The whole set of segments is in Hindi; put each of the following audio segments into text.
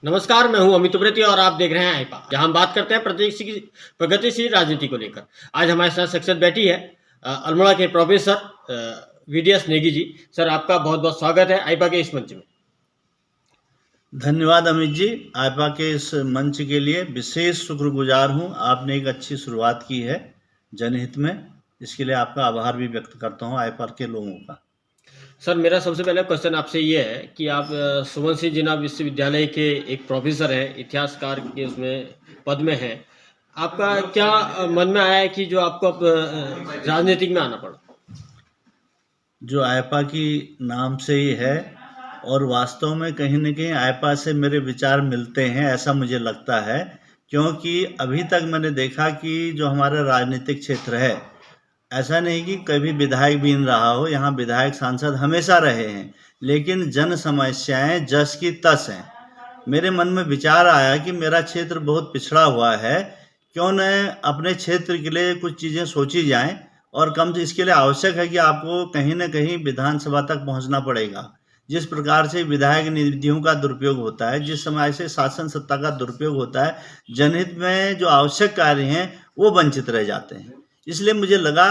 नमस्कार, मैं हूं अमित उप्रेती और आप देख रहे हैं आईपा, जहां हम बात करते हैं प्रदेश की प्रगतिशील राजनीति को लेकर। आज हमारे साथ शख्सियत बैठी है अल्मोड़ा के professor VDS Negi ji. Sir, आपका बहुत बहुत स्वागत है आईपा के इस मंच में। धन्यवाद अमित जी। आईपा के इस मंच के लिए विशेष शुक्रगुजार हूं। आपने एक अच्छी शुरुआत की है जनहित में, इसके लिए आपका आभार भी व्यक्त करता हूं आईपा के लोगों का। सर, मेरा सबसे पहला क्वेश्चन आपसे ये है कि आप सुमन सिंह जिन्ना विश्वविद्यालय के एक प्रोफेसर हैं, इतिहासकार के उसमें पद में हैं। आपका क्या मन में आया है कि जो आपको अब राजनीतिक में आना पड़ा? जो आईपा की नाम से ही है और वास्तव में कहीं न कहीं आईपा से मेरे विचार मिलते हैं, ऐसा मुझे लगता है। क्योंकि अभी तक मैंने देखा कि जो हमारा राजनीतिक क्षेत्र है, ऐसा नहीं कि कभी विधायक भी नहीं रहा हो, यहाँ विधायक सांसद हमेशा रहे हैं, लेकिन जन समस्याएं जस की तस हैं। मेरे मन में विचार आया कि मेरा क्षेत्र बहुत पिछड़ा हुआ है, क्यों न अपने क्षेत्र के लिए कुछ चीज़ें सोची जाएं, और कम से इसके लिए आवश्यक है कि आपको कहीं न कहीं विधानसभा तक पहुंचना पड़ेगा। जिस प्रकार से विधायक निधियों का दुरुपयोग होता है, जिस समय से शासन सत्ता का दुरुपयोग होता है, जनहित में जो आवश्यक कार्य हैं वो वंचित रह जाते हैं। इसलिए मुझे लगा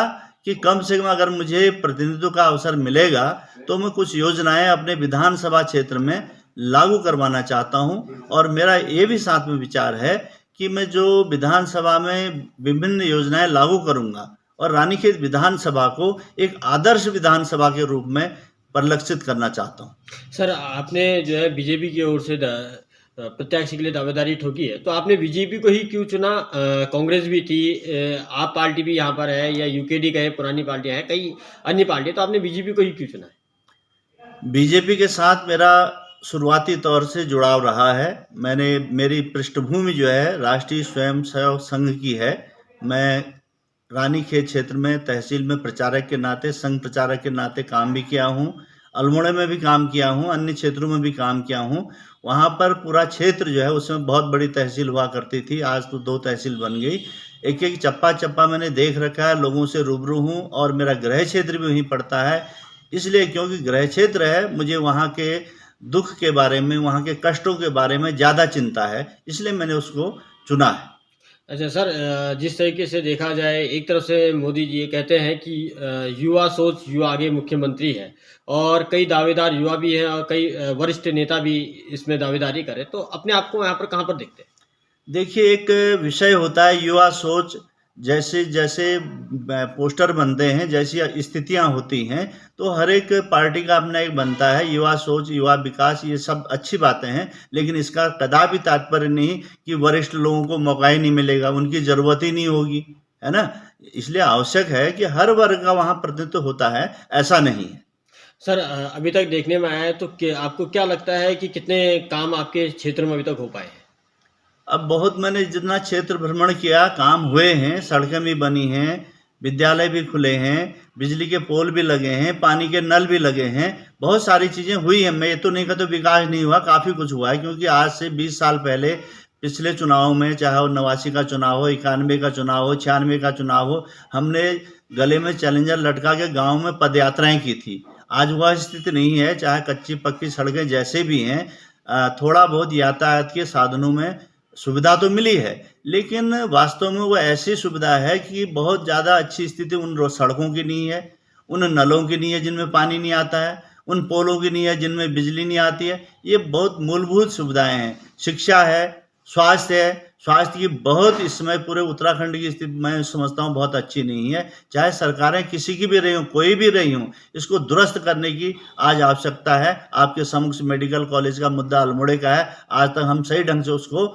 कि कम से कम अगर मुझे प्रतिनिधित्व का अवसर मिलेगा तो मैं कुछ योजनाएं अपने विधानसभा क्षेत्र में लागू करवाना चाहता हूं। और मेरा ये भी साथ में विचार है कि मैं जो विधानसभा में विभिन्न योजनाएं लागू करूंगा और रानीखेत विधानसभा को एक आदर्श विधानसभा के रूप में परिलक्षित करना चाहता हूं। सर, आपने जो है बीजेपी की ओर से प्रत्याशी के लिए दावेदारी ठोकी है, तो आपने बीजेपी को ही क्यों चुना? कांग्रेस भी थी, आप पार्टी भी यहाँ पर है, या यूकेडी का है, पुरानी पार्टियां हैं, कई अन्य पार्टी, तो आपने बीजेपी को ही क्यों चुना है? बीजेपी के साथ मेरा शुरुआती तौर से जुड़ाव रहा है। मेरी पृष्ठभूमि जो है राष्ट्रीय स्वयंसेवक संघ की है। मैं रानीखेत क्षेत्र में तहसील में प्रचारक के नाते, संघ प्रचारक के नाते काम भी किया हूँ। अल्मोड़ा में भी काम किया हूँ, अन्य क्षेत्रों में भी काम किया हूँ। वहाँ पर पूरा क्षेत्र जो है उसमें बहुत बड़ी तहसील हुआ करती थी, आज तो 2 तहसील बन गई। एक एक चप्पा चप्पा मैंने देख रखा है, लोगों से रूबरू हूँ, और मेरा गृह क्षेत्र भी वहीं पड़ता है। इसलिए क्योंकि गृह क्षेत्र है, मुझे वहाँ के दुख के बारे में, वहाँ के कष्टों के बारे में ज़्यादा चिंता है, इसलिए मैंने उसको चुना है। अच्छा सर, जिस तरीके से देखा जाए, एक तरफ से मोदी जी ये कहते हैं कि युवा सोच युवा आगे मुख्यमंत्री है, और कई दावेदार युवा भी हैं और कई वरिष्ठ नेता भी इसमें दावेदारी करें, तो अपने आप को यहाँ पर कहाँ पर देखते हैं? देखिए, एक विषय होता है युवा सोच। जैसे जैसे पोस्टर बनते हैं, जैसी स्थितियां होती हैं, तो हर एक पार्टी का अपना एक बनता है युवा सोच, युवा विकास। ये सब अच्छी बातें हैं, लेकिन इसका कदापि तात्पर्य नहीं कि वरिष्ठ लोगों को मौका ही नहीं मिलेगा, उनकी ज़रूरत ही नहीं होगी, है ना। इसलिए आवश्यक है कि हर वर्ग का वहाँ प्रतिनिधित्व होता है, ऐसा नहीं है। सर, अभी तक देखने में आया है, तो आपको क्या लगता है कि कितने काम आपके क्षेत्र में अभी तक हो पाए हैं? अब बहुत मैंने जितना क्षेत्र भ्रमण किया, काम हुए हैं, सड़कें भी बनी हैं, विद्यालय भी खुले हैं, बिजली के पोल भी लगे हैं, पानी के नल भी लगे हैं, बहुत सारी चीज़ें हुई हैं। मैं ये तो नहीं कहता तो विकास नहीं हुआ, काफ़ी कुछ हुआ है। क्योंकि आज से 20 साल पहले पिछले चुनाव में, चाहे वो 89 का चुनाव हो, 91 का चुनाव हो, 96 का चुनाव हो, हमने गले में चैलेंजर लटका के गाँव में पदयात्राएँ की थी। आज वह स्थिति नहीं है। चाहे कच्ची पक्की सड़कें जैसे भी हैं, थोड़ा बहुत यातायात के साधनों में सुविधा तो मिली है, लेकिन वास्तव में वो ऐसी सुविधा है कि बहुत ज़्यादा अच्छी स्थिति उन सड़कों की नहीं है, उन नलों की नहीं है जिनमें पानी नहीं आता है, उन पोलों की नहीं है जिनमें बिजली नहीं आती है। ये बहुत मूलभूत सुविधाएं हैं। शिक्षा है, स्वास्थ्य है। स्वास्थ्य की बहुत इस समय पूरे उत्तराखंड की स्थिति मैं समझता हूँ बहुत अच्छी नहीं है। चाहे सरकारें किसी की भी रही हों, कोई भी रही हों, इसको दुरुस्त करने की आज आवश्यकता है। आपके समक्ष मेडिकल कॉलेज का मुद्दा अल्मोड़े का है, आज तक हम सही ढंग से उसको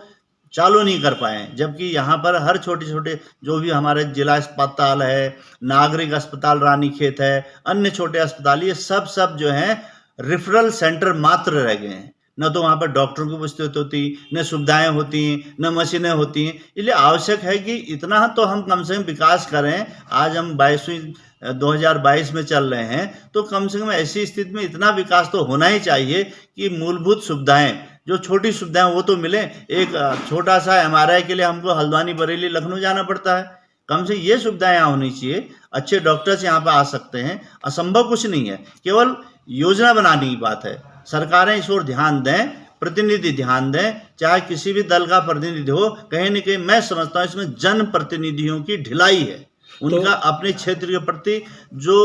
चालू नहीं कर पाए हैं। जबकि यहाँ पर हर छोटे छोटे जो भी हमारे जिला अस्पताल है, नागरिक अस्पताल रानीखेत है, अन्य छोटे अस्पताल, ये सब जो हैं रेफरल सेंटर मात्र रह गए हैं। न तो वहाँ पर डॉक्टरों की उपस्थिति होती, न सुविधाएं होती, न मशीनें होती। इसलिए आवश्यक है कि इतना तो हम कम से कम विकास करें। आज हम 2022 में चल रहे हैं, तो कम से कम ऐसी स्थिति में इतना विकास तो होना ही चाहिए कि मूलभूत सुविधाएं, जो छोटी सुविधाएं वो तो मिले। एक छोटा सा MRI के लिए हमको हल्द्वानी, बरेली, लखनऊ जाना पड़ता है। कम से ये सुविधाएं यहाँ होनी चाहिए। अच्छे डॉक्टर्स यहाँ पर आ सकते हैं, असंभव कुछ नहीं है, केवल योजना बनाने की बात है। सरकारें इस ओर ध्यान दें, प्रतिनिधि ध्यान दें, चाहे किसी भी दल का प्रतिनिधि हो, कहीं न कहीं मैं समझता हूँ इसमें जन प्रतिनिधियों की ढिलाई है। उनका अपने क्षेत्र के प्रति जो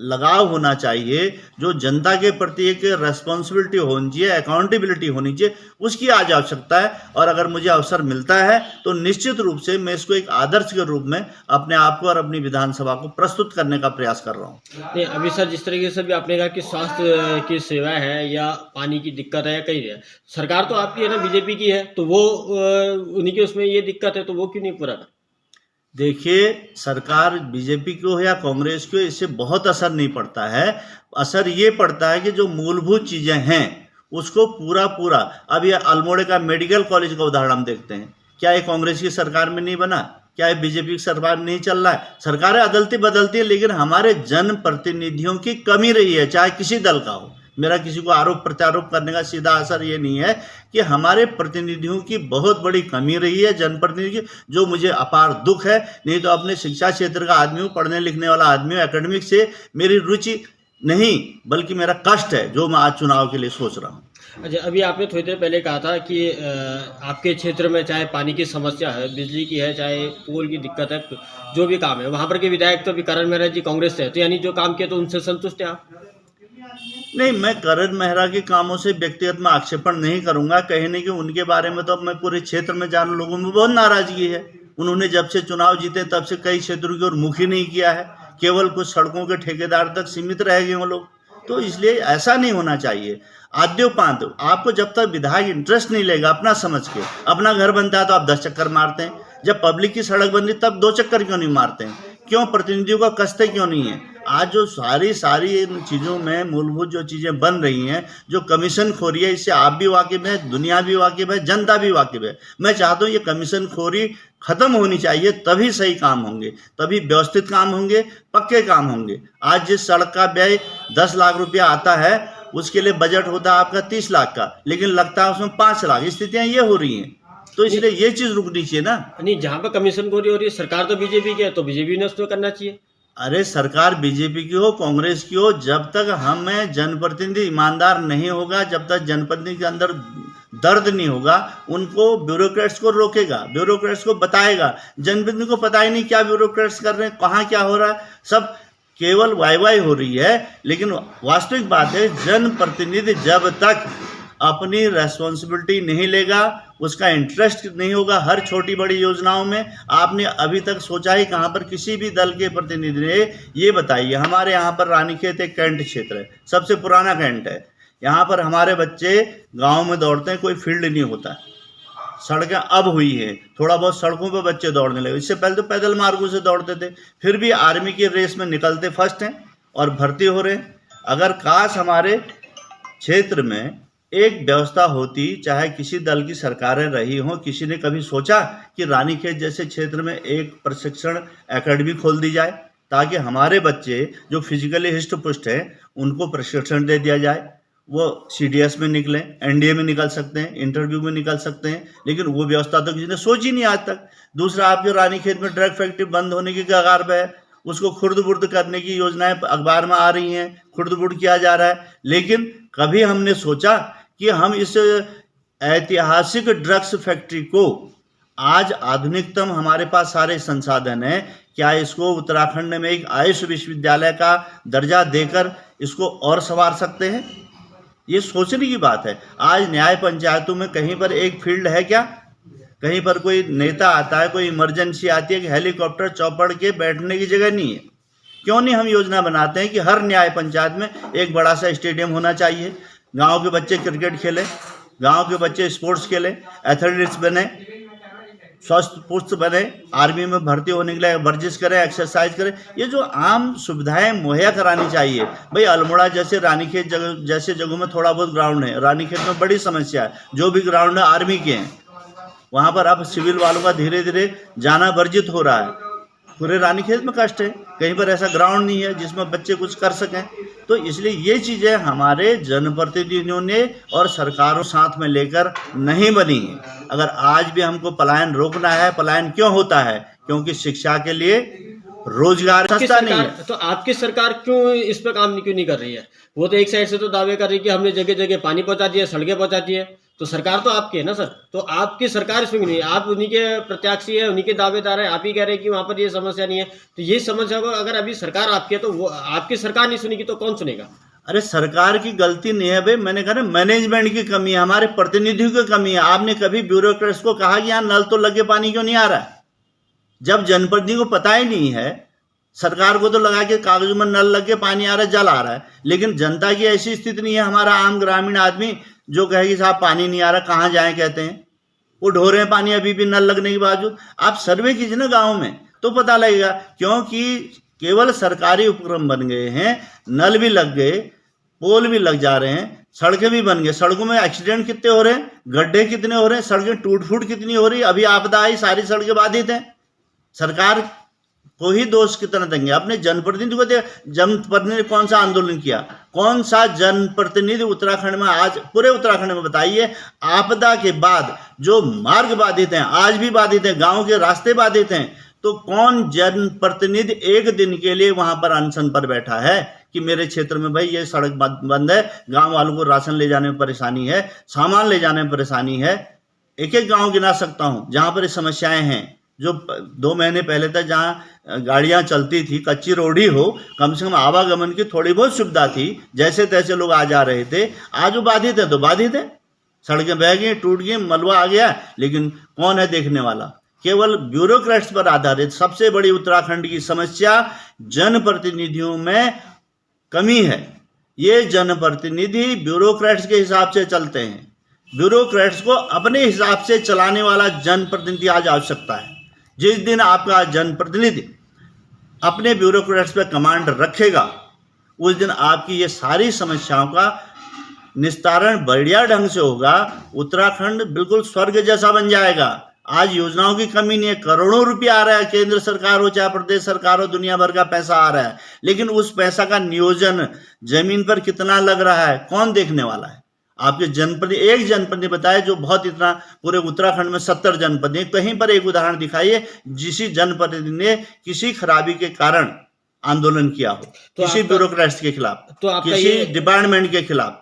लगाव होना चाहिए, जो जनता के प्रति एक रेस्पॉन्सिबिलिटी होनी चाहिए, अकाउंटेबिलिटी होनी चाहिए, उसकी आज आवश्यकता है। और अगर मुझे अवसर मिलता है तो निश्चित रूप से मैं इसको एक आदर्श के रूप में अपने आप को और अपनी विधानसभा को प्रस्तुत करने का प्रयास कर रहा हूँ। नहीं, अभी सर जिस तरीके से भी आपने कहा कि स्वास्थ्य की सेवा है या पानी की दिक्कत है या कहीं है, सरकार तो आपकी है ना, बीजेपी की है, तो वो उन्हीं के उसमें ये दिक्कत है तो वो क्यों नहीं पूरा कर? देखिए, सरकार बीजेपी की हो या कांग्रेस की हो, इससे बहुत असर नहीं पड़ता है। असर ये पड़ता है कि जो मूलभूत चीज़ें हैं उसको पूरा अब ये अल्मोड़े का मेडिकल कॉलेज का उदाहरण हम देखते हैं, क्या ये कांग्रेस की सरकार में नहीं बना? क्या ये बीजेपी की सरकार में नहीं चल रहा है? सरकारें अदलती बदलती है, लेकिन हमारे जन प्रतिनिधियों की कमी रही है, चाहे किसी दल का हो। मेरा किसी को आरोप प्रत्यारोप करने का सीधा असर ये नहीं है कि हमारे प्रतिनिधियों की बहुत बड़ी कमी रही है, जनप्रतिनिधि की, जो मुझे अपार दुख है। नहीं तो अपने शिक्षा क्षेत्र का आदमी हूँ, पढ़ने लिखने वाला आदमी हूँ, एकेडमिक से मेरी रुचि नहीं बल्कि मेरा कष्ट है जो मैं आज चुनाव के लिए सोच रहा हूँ। अच्छा, अभी आपने थोड़ी देर पहले कहा था कि आपके क्षेत्र में चाहे पानी की समस्या है, बिजली की है, चाहे पोल की दिक्कत है, जो भी काम है, वहाँ पर के विधायक तो अभी करण मेहरा जी कांग्रेस से है, तो यानी जो काम किया तो उनसे संतुष्ट हैं आप? नहीं, मैं करण मेहरा के कामों से व्यक्तिगत में आक्षेपण नहीं करूंगा। कहीं नहीं कि उनके बारे में तो मैं पूरे क्षेत्र में जान लोगों में बहुत नाराजगी है। उन्होंने जब से चुनाव जीते तब से कई क्षेत्रों की ओर मुख ही नहीं किया है, केवल कुछ सड़कों के ठेकेदार तक सीमित रह गए वो लोग। तो इसलिए ऐसा नहीं होना चाहिए। आद्योपांत आपको जब तक विधायक इंटरेस्ट नहीं लेगा अपना समझ के, अपना घर बनता है तो आप 10 चक्कर मारते हैं, जब पब्लिक की सड़क बनती तब 2 चक्कर क्यों नहीं मारते हैं? क्यों प्रतिनिधियों का कसते क्यों नहीं है? आज जो सारी इन चीज़ों में मूलभूत जो चीज़ें बन रही हैं, जो कमीशन खोरी है, इससे आप भी वाकिफ हैं, दुनिया भी वाकिफ है, जनता भी वाकिफ है। मैं चाहता हूँ ये कमीशन खोरी खत्म होनी चाहिए, तभी सही काम होंगे, तभी व्यवस्थित काम होंगे, पक्के काम होंगे। आज जिस सड़क का व्यय 10 लाख रुपया आता है, उसके लिए बजट होता है आपका 30 लाख का, लेकिन लगता है उसमें 5 लाख। स्थितियाँ ये हो रही हैं, तो इसलिए ये चीज़ रुकनी चाहिए ना। नहीं, जहाँ पर कमीशन खोरी हो रही है, सरकार तो बीजेपी की है, तो बीजेपी ने उसमें करना चाहिए। अरे सरकार बीजेपी की हो, कांग्रेस की हो, जब तक हमें जनप्रतिनिधि ईमानदार नहीं होगा, जब तक जनप्रतिनिधि के अंदर दर्द नहीं होगा, उनको ब्यूरोक्रेट्स को रोकेगा, ब्यूरोक्रेट्स को बताएगा। जनप्रतिनिधि को पता ही नहीं क्या ब्यूरोक्रेट्स कर रहे हैं, कहाँ क्या हो रहा है, सब केवल वाई हो रही है। लेकिन वास्तविक बात है, जनप्रतिनिधि जब तक अपनी रेस्पॉन्सिबिलिटी नहीं लेगा, उसका इंटरेस्ट नहीं होगा हर छोटी बड़ी योजनाओं में। आपने अभी तक सोचा ही कहाँ पर किसी भी दल के प्रतिनिधि ने ये बताइए। हमारे यहाँ पर रानीखेत एक कैंट क्षेत्र है, सबसे पुराना कैंट है। यहाँ पर हमारे बच्चे गांव में दौड़ते हैं, कोई फील्ड नहीं होता। सड़कें अब हुई हैं, थोड़ा बहुत सड़कों पर बच्चे दौड़ने लगे। इससे पहले तो पैदल मार्गों से दौड़ते थे, फिर भी आर्मी की रेस में निकलते फर्स्ट हैं और भर्ती हो रहे हैं। अगर काश हमारे क्षेत्र में एक व्यवस्था होती, चाहे किसी दल की सरकारें रही हों, किसी ने कभी सोचा कि रानीखेत जैसे क्षेत्र में एक प्रशिक्षण एकेडमी खोल दी जाए, ताकि हमारे बच्चे जो फिजिकली हिस्ट पुष्ट हैं उनको प्रशिक्षण दे दिया जाए, वो CDS में निकलें, NDA में निकल सकते हैं, इंटरव्यू में निकल सकते हैं। लेकिन वो व्यवस्था तो किसी ने सोची नहीं आज तक। दूसरा, आपके रानीखेत में ड्रग फैक्ट्री बंद होने की कगार पे है, उसको खुर्द-बुर्द करने की योजनाएं अखबार में आ रही हैं, खुर्द-बुर्द किया जा रहा है। लेकिन कभी हमने सोचा कि हम इस ऐतिहासिक ड्रग्स फैक्ट्री को, आज आधुनिकतम हमारे पास सारे संसाधन हैं, क्या इसको उत्तराखंड में एक आयुष विश्वविद्यालय का दर्जा देकर इसको और संवार सकते हैं? ये सोचने की बात है। आज न्याय पंचायतों में कहीं पर एक फील्ड है क्या? कहीं पर कोई नेता आता है, कोई इमरजेंसी आती है कि हेलीकॉप्टर चौपड़ के बैठने की जगह नहीं है। क्यों नहीं हम योजना बनाते हैं कि हर न्याय पंचायत में एक बड़ा सा स्टेडियम होना चाहिए, गांव के बच्चे क्रिकेट खेलें, गांव के बच्चे स्पोर्ट्स खेलें, एथलेटिक्स बने, स्वस्थ पुष्ट बने, आर्मी में भर्ती होने के लिए वर्जिश करें, एक्सरसाइज करें। ये जो आम सुविधाएं मुहैया करानी चाहिए। भाई अल्मोड़ा जैसे रानीखेत जैसे जगहों में थोड़ा बहुत ग्राउंड है, रानीखेत में बड़ी समस्या है, जो भी ग्राउंड है आर्मी के हैं, वहाँ पर अब सिविल वालों का धीरे धीरे जाना वर्जित हो रहा है। पूरे रानीखेत में कष्ट है, कहीं पर ऐसा ग्राउंड नहीं है जिसमें बच्चे कुछ कर सकें। तो इसलिए ये चीज़ें हमारे जनप्रतिनिधियों ने और सरकारों साथ में लेकर नहीं बनी है। अगर आज भी हमको पलायन रोकना है, पलायन क्यों होता है? क्योंकि शिक्षा के लिए रोजगार सस्ता नहीं है। तो आपकी सरकार क्यों इस पे काम क्यों नहीं कर रही है? वो तो एक साइड से तो दावे कर रही है कि हमने जगह जगह पानी पहुंचा दिया, सड़कें पहुंचा दी है, तो सरकार तो आपकी है ना सर। तो आपकी सरकार इसमें क्यों नहीं है? आप उन्हीं के प्रत्याशी है, उन्हीं के दावेदार है, आप ही कह रहे हैं कि वहां पर ये समस्या नहीं है। तो ये समस्या को अगर अभी सरकार आपकी है तो वो आपकी सरकार नहीं सुनेगी तो कौन सुनेगा? अरे सरकार की गलती नहीं है भाई, मैंने कहा ना मैनेजमेंट की कमी है, हमारे प्रतिनिधियों की कमी है। आपने कभी ब्यूरोक्रेट्स को कहा कि यहाँ नल तो लगे पानी क्यों नहीं आ रहा है? जब जनप्रतिनिधि को पता ही नहीं है, सरकार को तो लगा के कागज में नल लग के पानी आ रहा है, जल आ रहा है, लेकिन जनता की ऐसी स्थिति नहीं है। हमारा आम ग्रामीण आदमी जो कहे कि साहब पानी नहीं आ रहा, कहाँ जाए कहते हैं, वो ढो रहे हैं पानी अभी भी नल लगने के बावजूद। आप सर्वे कीजिए ना गाँव में तो पता लगेगा, क्योंकि केवल सरकारी उपक्रम बन गए हैं, नल भी लग गए, पोल भी लग जा रहे हैं, सड़कें भी बन गई। सड़कों में एक्सीडेंट कितने हो रहे हैं, गड्ढे कितने हो रहे हैं, सड़कें टूट फूट कितनी हो रही है। अभी आपदा आई, सारी सड़कें बाधित हैं। सरकार को ही दोष कितना देंगे? अपने जनप्रतिनिधि को दे। जनप्रतिनिधि कौन सा आंदोलन किया? कौन सा जनप्रतिनिधि उत्तराखंड में, आज पूरे उत्तराखंड में बताइए, आपदा के बाद जो मार्ग बाधित हैं, आज भी बाधित हैं, गांव के रास्ते बाधित हैं, तो कौन जनप्रतिनिधि एक दिन के लिए वहां पर अनशन पर बैठा है कि मेरे क्षेत्र में भाई ये सड़क बंद है, गांव वालों को राशन ले जाने में परेशानी है, सामान ले जाने में परेशानी है। एक एक गांव गिना सकता हूं जहां पर समस्याएं हैं। जो 2 महीने पहले तक जहां गाड़ियां चलती थी, कच्ची रोड ही हो, कम से कम आवागमन की थोड़ी बहुत सुविधा थी, जैसे तैसे लोग आ जा रहे थे। आज वो बाधित है तो बाधित है, सड़कें बह गई, टूट गई, मलबा आ गया, लेकिन कौन है देखने वाला? केवल ब्यूरोक्रेट्स पर आधारित। सबसे बड़ी उत्तराखंड की समस्या जनप्रतिनिधियों में कमी है। ये जनप्रतिनिधि ब्यूरोक्रेट्स के हिसाब से चलते हैं। ब्यूरोक्रेट्स को अपने हिसाब से चलाने वाला जनप्रतिनिधि आज आवश्यकता है। जिस दिन आपका जनप्रतिनिधि अपने ब्यूरोक्रेट्स पर कमांड रखेगा, उस दिन आपकी ये सारी समस्याओं का निस्तारण बढ़िया ढंग से होगा। उत्तराखंड बिल्कुल स्वर्ग जैसा बन जाएगा। आज योजनाओं की कमी नहीं है, करोड़ों रुपया आ रहा है, केंद्र सरकार हो चाहे प्रदेश सरकार हो, दुनिया भर का पैसा आ रहा है, लेकिन उस पैसा का नियोजन जमीन पर कितना लग रहा है, कौन देखने वाला है? आपके जनपद, एक जनपद बताए जो बहुत इतना, पूरे उत्तराखंड में 70 जनपद हैं, कहीं पर एक उदाहरण दिखाइए जिस जनप्रतिनिधि ने किसी खराबी के कारण आंदोलन किया हो, तो किसी ब्यूरोक्रेट्स के खिलाफ, तो किसी डिपार्टमेंट के खिलाफ।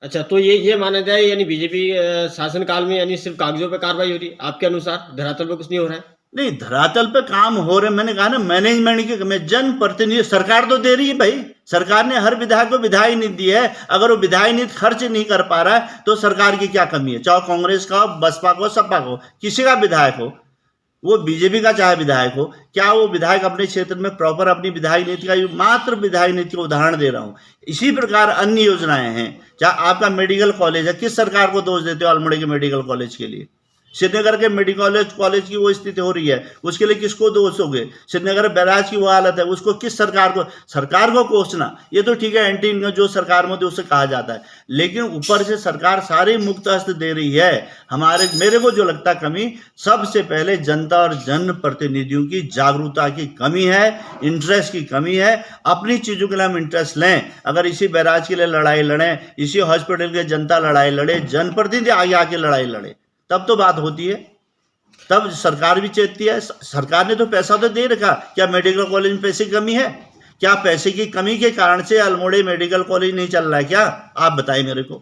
अच्छा, तो ये माना जाए यानी बीजेपी शासन काल में यानी सिर्फ कागजों पे कार्रवाई हो रही है, आपके अनुसार धरातल पे कुछ नहीं हो रहा है? नहीं, धरातल पे काम हो रहे, मैंने कहा ना मैनेजमेंट की कमी। जनप्रतिनिधि सरकार तो दे रही है भाई, सरकार ने हर विधायक को विधायी नीति दी है। अगर वो विधायी नीति खर्च नहीं कर पा रहा है तो सरकार की क्या कमी है? चाहे कांग्रेस का हो, बसपा को, सपा को, किसी का विधायक हो, वो बीजेपी का चाहे विधायक हो, क्या वो विधायक अपने क्षेत्र में प्रॉपर अपनी विधायी नीति का, मात्र विधायी नीति का उदाहरण दे रहा हूँ। इसी प्रकार अन्य योजनाएं हैं। चाहे आपका मेडिकल कॉलेज है, किस सरकार को दोष देते हो अल्मोड़े के मेडिकल कॉलेज के लिए? श्रीनगर के मेडिकल कॉलेज की वो स्थिति हो रही है, उसके लिए किसको दोष होगे? श्रीनगर बैराज की वो हालत है, उसको किस सरकार को कोसना? ये तो ठीक है, एंटी इनकम जो सरकार में उसे कहा जाता है, लेकिन ऊपर से सरकार सारी मुक्त हस्त दे रही है। मेरे को जो लगता कमी, सबसे पहले जनता और जनप्रतिनिधियों की जागरूकता की कमी है, इंटरेस्ट की कमी है। अपनी चीजों के लिए हम इंटरेस्ट लें। अगर इसी बैराज के लिए लड़ाई लड़ें, इसी हॉस्पिटल के जनता लड़ाई लड़े, जनप्रतिनिधि आगे आके लड़ाई लड़े, तब तो बात होती है, तब सरकार भी चेतती है। सरकार ने तो पैसा तो दे रखा, क्या मेडिकल कॉलेज में पैसे की कमी है? क्या पैसे की कमी के कारण से अल्मोड़े मेडिकल कॉलेज नहीं चल रहा है क्या? आप बताइए मेरे को।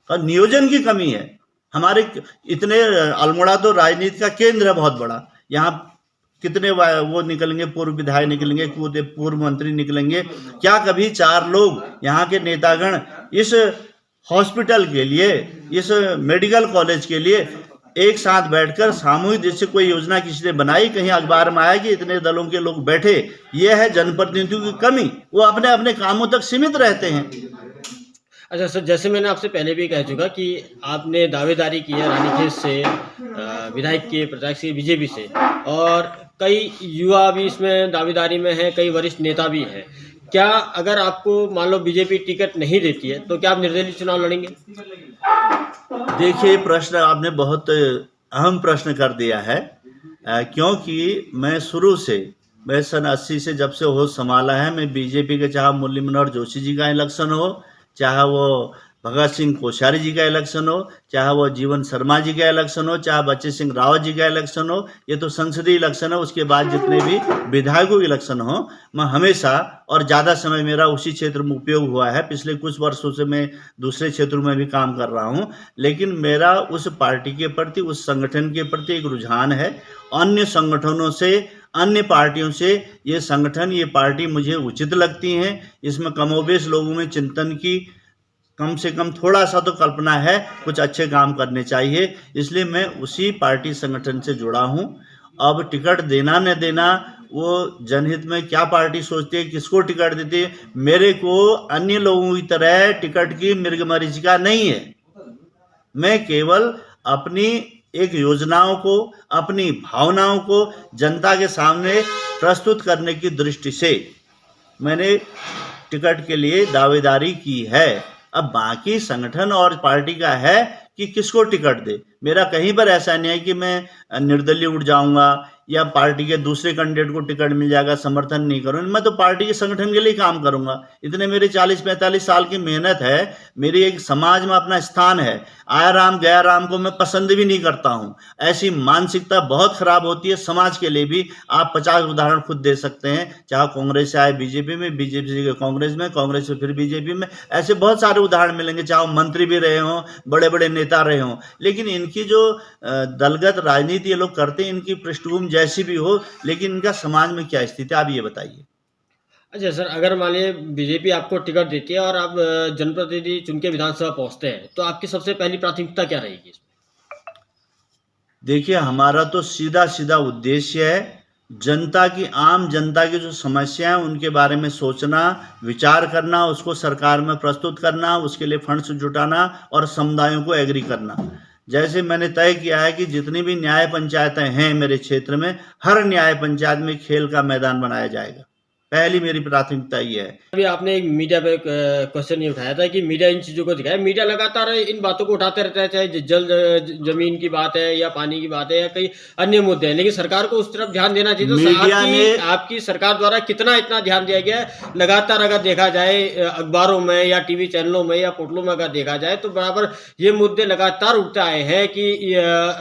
और नियोजन की कमी है हमारे इतने। अल्मोड़ा तो राजनीति का केंद्र है बहुत बड़ा, यहाँ कितने वो निकलेंगे, पूर्व विधायक निकलेंगे, पूर्व मंत्री निकलेंगे। क्या कभी 4 लोग यहाँ के नेतागण इस हॉस्पिटल के लिए, इस मेडिकल कॉलेज के लिए एक साथ बैठकर सामूहिक जैसे कोई योजना किसी ने बनाई, कहीं अखबार में आया कि इतने दलों के लोग बैठे? ये है जनप्रतिनिधियों की कमी, वो अपने अपने कामों तक सीमित रहते हैं। अच्छा सर, जैसे मैंने आपसे पहले भी कह चुका कि आपने दावेदारी की है रानीखेत से, विधायक के प्रत्याशी बीजेपी से, और कई युवा भी इसमें दावेदारी में है, कई वरिष्ठ नेता भी हैं। क्या अगर आपको मान लो बीजेपी टिकट नहीं देती है तो क्या आप निर्दलीय चुनाव लड़ेंगे? देखिए, प्रश्न आपने बहुत अहम प्रश्न कर दिया है, क्योंकि मैं शुरू से, मैं सन 80 से जब से होश संभाला है, मैं बीजेपी के, चाहे मुरली मनोहर जोशी जी का इलेक्शन हो, चाहे वो भगत सिंह कोश्यारी जी का इलेक्शन हो, चाहे वो जीवन शर्मा जी का इलेक्शन हो, चाहे बच्चे सिंह रावत जी का इलेक्शन हो, ये तो संसदीय इलेक्शन है। उसके बाद जितने भी विधायकों के इलेक्शन हो, मैं हमेशा और ज़्यादा समय मेरा उसी क्षेत्र में उपयोग हुआ है। पिछले कुछ वर्षों से मैं दूसरे क्षेत्रों में भी काम कर रहा हूँ, लेकिन मेरा उस पार्टी के प्रति, उस संगठन के प्रति एक रुझान है। अन्य संगठनों से, अन्य पार्टियों से ये संगठन, ये पार्टी मुझे उचित लगती हैं। इसमें कमोबेश लोगों में चिंतन की कम से कम थोड़ा सा तो कल्पना है, कुछ अच्छे काम करने चाहिए, इसलिए मैं उसी पार्टी संगठन से जुड़ा हूँ। अब टिकट देना न देना वो जनहित में क्या पार्टी सोचती है, किसको टिकट देती है, मेरे को अन्य लोगों की तरह टिकट की मृगमरीचिका नहीं है। मैं केवल अपनी एक योजनाओं को, अपनी भावनाओं को जनता के सामने प्रस्तुत करने की दृष्टि से मैंने टिकट के लिए दावेदारी की है। अब बाकी संगठन और पार्टी का है कि किसको टिकट दे। मेरा कहीं पर ऐसा नहीं है कि मैं निर्दलीय उठ जाऊंगा या पार्टी के दूसरे कैंडिडेट को टिकट मिल जाएगा समर्थन नहीं करूंगा। मैं तो पार्टी के संगठन के लिए काम करूंगा। इतने मेरे 40-45 साल की मेहनत है, मेरी एक समाज में अपना स्थान है। आया राम गया राम को मैं पसंद भी नहीं करता हूं। ऐसी मानसिकता बहुत खराब होती है समाज के लिए भी। आप 50 उदाहरण खुद दे सकते हैं, चाहे कांग्रेस से आए बीजेपी में, बीजेपी से कांग्रेस में, कांग्रेस से फिर बीजेपी में, ऐसे बहुत सारे उदाहरण मिलेंगे। चाहे मंत्री भी रहे हों, बड़े बड़े नेता रहे हों, लेकिन इनकी जो दलगत राजनीति ये लोग करते हैं, इनकी पृष्ठभूमि जैसी भी हो, लेकिन इनका समाज में क्या स्थिति है, आप ये बताइए। अच्छा सर, अगर मान लीजिए बीजेपी आपको टिकट देती है और आप जनप्रतिनिधि चुन के विधानसभा पहुंचते हैं, तो आपकी सबसे पहली प्राथमिकता क्या रहेगी? देखिए, हमारा तो सीधा सीधा उद्देश्य है जनता की, आम जनता की जो समस्या है उनके बारे में सोचना, विचार करना, उसको सरकार में प्रस्तुत करना, उसके लिए फंड्स जुटाना और समुदायों को एग्री करना। जैसे मैंने तय किया है कि जितनी भी न्याय पंचायतें हैं मेरे क्षेत्र में, हर न्याय पंचायत में खेल का मैदान बनाया जाएगा। पहली मेरी प्राथमिकता ये है। अभी आपने एक मीडिया पे क्वेश्चन ये उठाया था कि मीडिया इन चीज़ों को दिखाया। मीडिया लगातार इन बातों को उठाते रहता है, चाहे जल जमीन की बात है या पानी की बात है या कई अन्य मुद्दे हैं, लेकिन सरकार को उस तरफ ध्यान देना चाहिए। तो मीडिया ने, आपकी सरकार द्वारा कितना इतना ध्यान दिया गया है? लगातार अगर देखा जाए अखबारों में या टीवी चैनलों में या पोर्टलों में अगर देखा जाए तो बराबर ये मुद्दे लगातार उठते आए हैं कि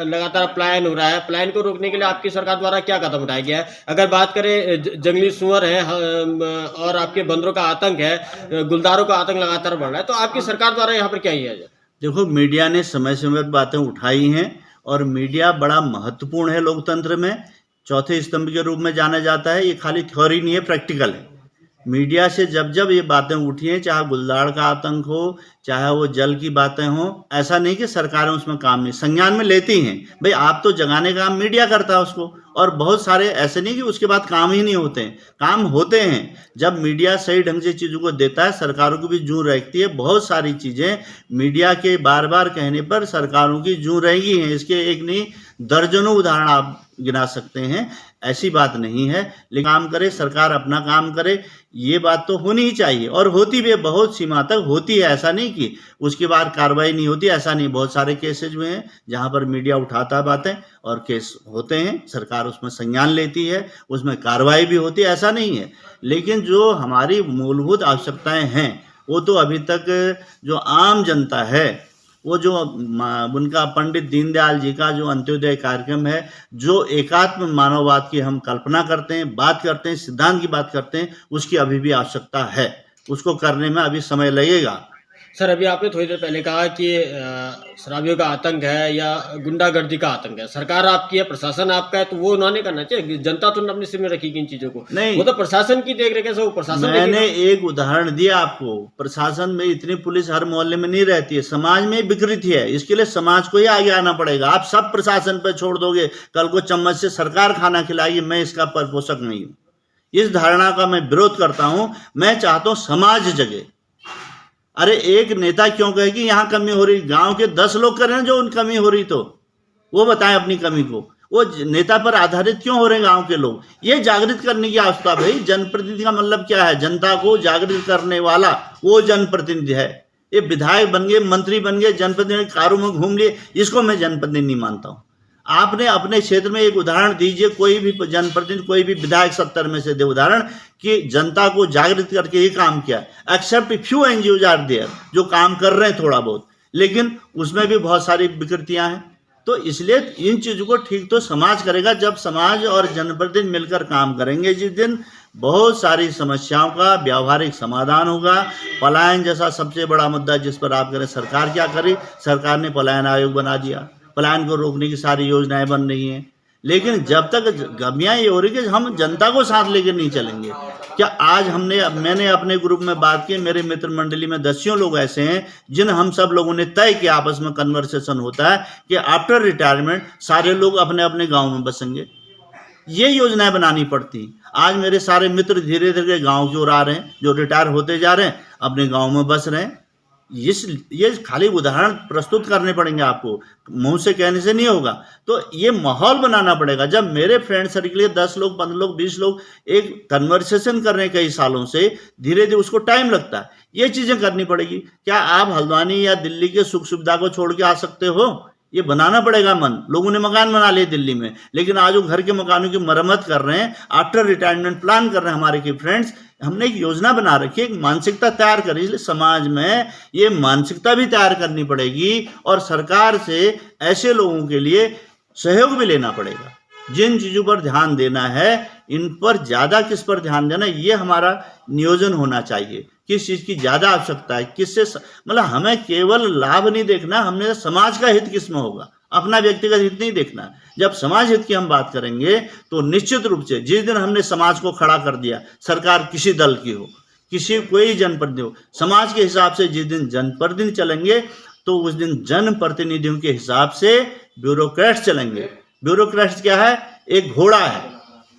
लगातार पलायन हो रहा है। पलायन को रोकने के लिए आपकी सरकार द्वारा क्या कदम उठाया गया है? अगर बात करें जंगली सुअर है और आपके बंदरों का आतंक है, गुलदारों का आतंक लगातार बढ़ रहा है, तो आपकी सरकार द्वारा यहाँ पर क्या किया जाए? देखो, मीडिया ने समय समय पर बातें उठाई हैं और मीडिया बड़ा महत्वपूर्ण है लोकतंत्र में। चौथे स्तंभ के रूप में जाना जाता है। ये खाली थ्योरी नहीं है, प्रैक्टिकल है। मीडिया से जब जब ये बातें उठी हैं, चाहे गुलदार का आतंक हो, चाहे वो जल की बातें हों, ऐसा नहीं कि सरकारें उसमें काम नहीं संज्ञान में लेती हैं। भाई, आप तो जगाने का काम मीडिया करता है उसको, और बहुत सारे ऐसे नहीं कि उसके बाद काम ही नहीं होते हैं, काम होते हैं। जब मीडिया सही ढंग से चीज़ों को देता है, सरकारों की भी जूं रहती है। बहुत सारी चीज़ें मीडिया के बार बार कहने पर सरकारों की जूं रहेगी हैं। इसके एक नहीं दर्जनों उदाहरण आप गिना सकते हैं। ऐसी बात नहीं है, लेकिन काम करे, सरकार अपना काम करे, ये बात तो होनी ही चाहिए और होती भी बहुत सीमा तक होती है। ऐसा नहीं कि उसके बाद कार्रवाई नहीं होती, ऐसा नहीं। बहुत सारे केसेज में हैं जहाँ पर मीडिया उठाता है बातें और केस होते हैं, सरकार उसमें संज्ञान लेती है, उसमें कार्रवाई भी होती है, ऐसा नहीं है। लेकिन जो हमारी मूलभूत आवश्यकताएं हैं, वो तो अभी तक जो आम जनता है, वो जो उनका पंडित दीनदयाल जी का जो अंत्योदय कार्यक्रम है, जो एकात्म मानववाद की हम कल्पना करते हैं, बात करते हैं, सिद्धांत की बात करते हैं, उसकी अभी भी आवश्यकता है। उसको करने में अभी समय लगेगा। सर, अभी आपने थोड़ी देर पहले कहा कि शराबियों का आतंक है या गुंडागर्दी का आतंक है। सरकार आपकी है, प्रशासन आपका है, तो वो उन्होंने करना चाहिए। जनता तो अपने सिर में रखी इन चीजों को नहीं, वो तो प्रशासन की देख रेख है। वो प्रशासन, मैंने एक उदाहरण दिया आपको। प्रशासन में इतनी पुलिस हर मोहल्ले में नहीं रहती है, समाज में विकृति है। इसके लिए समाज को ही आगे आना पड़ेगा। आप सब प्रशासन पर छोड़ दोगे, कल को चम्मच से सरकार खाना खिलाएगी, मैं इसका परपोषक नहीं हूँ। इस धारणा का मैं विरोध करता हूँ। मैं चाहता हूँ समाज जगे। अरे, एक नेता क्यों कहे कि यहाँ कमी हो रही? गांव के 10 लोग करें जो उन कमी हो रही, तो वो बताएं अपनी कमी को। वो नेता पर आधारित क्यों हो रहे हैं गांव के लोग? ये जागृत करने की आवश्यकता। भाई, जनप्रतिनिधि का मतलब क्या है? जनता को जागृत करने वाला वो जनप्रतिनिधि है। ये विधायक बन गए, मंत्री बन गए, जनप्रतिनिधि कारों में घूम लिए, इसको मैं जनप्रतिनिधि नहीं मानता हूँ। आपने अपने क्षेत्र में एक उदाहरण दीजिए, कोई भी जनप्रतिनिधि, कोई भी विधायक 70 में से दे उदाहरण कि जनता को जागृत करके ये काम किया, except few NGOs are there जो काम कर रहे हैं थोड़ा बहुत, लेकिन उसमें भी बहुत सारी विकृतियां हैं। तो इसलिए इन चीज़ों को ठीक तो समाज करेगा, जब समाज और जनप्रतिनिधि मिलकर काम करेंगे जिस दिन बहुत सारी समस्याओं का व्यावहारिक समाधान होगा। पलायन जैसा सबसे बड़ा मुद्दा जिस पर आप करें, सरकार क्या करी, सरकार ने पलायन आयोग बना दिया, पलायन को रोकने की सारी योजनाएं बन रही हैं, लेकिन जब तक गमियाँ ये हो रही कि हम जनता को साथ लेकर नहीं चलेंगे। क्या आज मैंने अपने ग्रुप में बात की, मेरे मित्र मंडली में दसियों लोग ऐसे हैं जिन हम सब लोगों ने तय किया, आपस में कन्वर्सेशन होता है कि आफ्टर रिटायरमेंट सारे लोग अपने अपने गांव में बसेंगे। ये योजनाएं बनानी पड़ती। आज मेरे सारे मित्र धीरे धीरे गांव की ओर आ रहे हैं, जो रिटायर होते जा रहे हैं अपने गांव में बस रहे हैं। ये खाली उदाहरण प्रस्तुत करने पड़ेंगे आपको, मुंह से कहने से नहीं होगा। तो ये माहौल बनाना पड़ेगा। जब मेरे फ्रेंड सर्कल के 10 लोग, 15 लोग, 20 लोग एक कन्वर्सेशन कर रहे हैं कई सालों से, धीरे धीरे उसको टाइम लगता है। ये चीज़ें करनी पड़ेगी। क्या आप हल्द्वानी या दिल्ली के सुख सुविधा को छोड़ के आ सकते हो? ये बनाना पड़ेगा मन। लोगों ने मकान बना लिए दिल्ली में, लेकिन आज वो घर के मकानों की मरम्मत कर रहे हैं, आफ्टर रिटायरमेंट प्लान कर रहे हैं हमारे के फ्रेंड्स। हमने एक योजना बना रखी है, एक मानसिकता तैयार करी, इसलिए समाज में ये मानसिकता भी तैयार करनी पड़ेगी और सरकार से ऐसे लोगों के लिए सहयोग भी लेना पड़ेगा। जिन चीज़ों पर ध्यान देना है, इन पर ज़्यादा किस पर ध्यान देना, ये हमारा नियोजन होना चाहिए। किस चीज़ की ज़्यादा आवश्यकता है, किससे मतलब हमें केवल लाभ नहीं देखना, हमने समाज का हित किस में होगा, अपना व्यक्तिगत हित नहीं देखना। जब समाज हित की हम बात करेंगे तो निश्चित रूप से जिस दिन हमने समाज को खड़ा कर दिया, सरकार किसी दल की हो, कोई जनप्रतिनिधि हो, समाज के हिसाब से जिस दिन जनप्रतिनिधि चलेंगे तो उस दिन जनप्रतिनिधियों के हिसाब से ब्यूरोक्रेट्स चलेंगे। ब्यूरोक्रेट्स क्या है? एक घोड़ा है,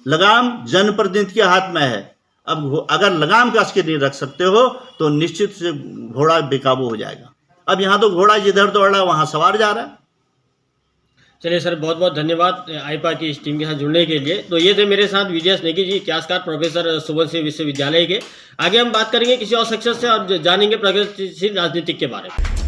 लगाम जनप्रतिनिधि के हाथ में है। अब अगर लगाम कस के नहीं रख सकते हो तो निश्चित से घोड़ा बेकाबू हो जाएगा। अब यहाँ तो घोड़ा जिधर दौड़ रहा है वहाँ सवार जा रहा है। चलिए सर, बहुत बहुत धन्यवाद आईपा की इस टीम के साथ जुड़ने के लिए। तो ये थे मेरे साथ विजय नेगी जी, इतिहासकार, प्रोफेसर सुबनसिंह विश्वविद्यालय के। आगे हम बात करेंगे किसी और सेक्शन से और जानेंगे प्रगतिशील राजनीतिक के बारे में।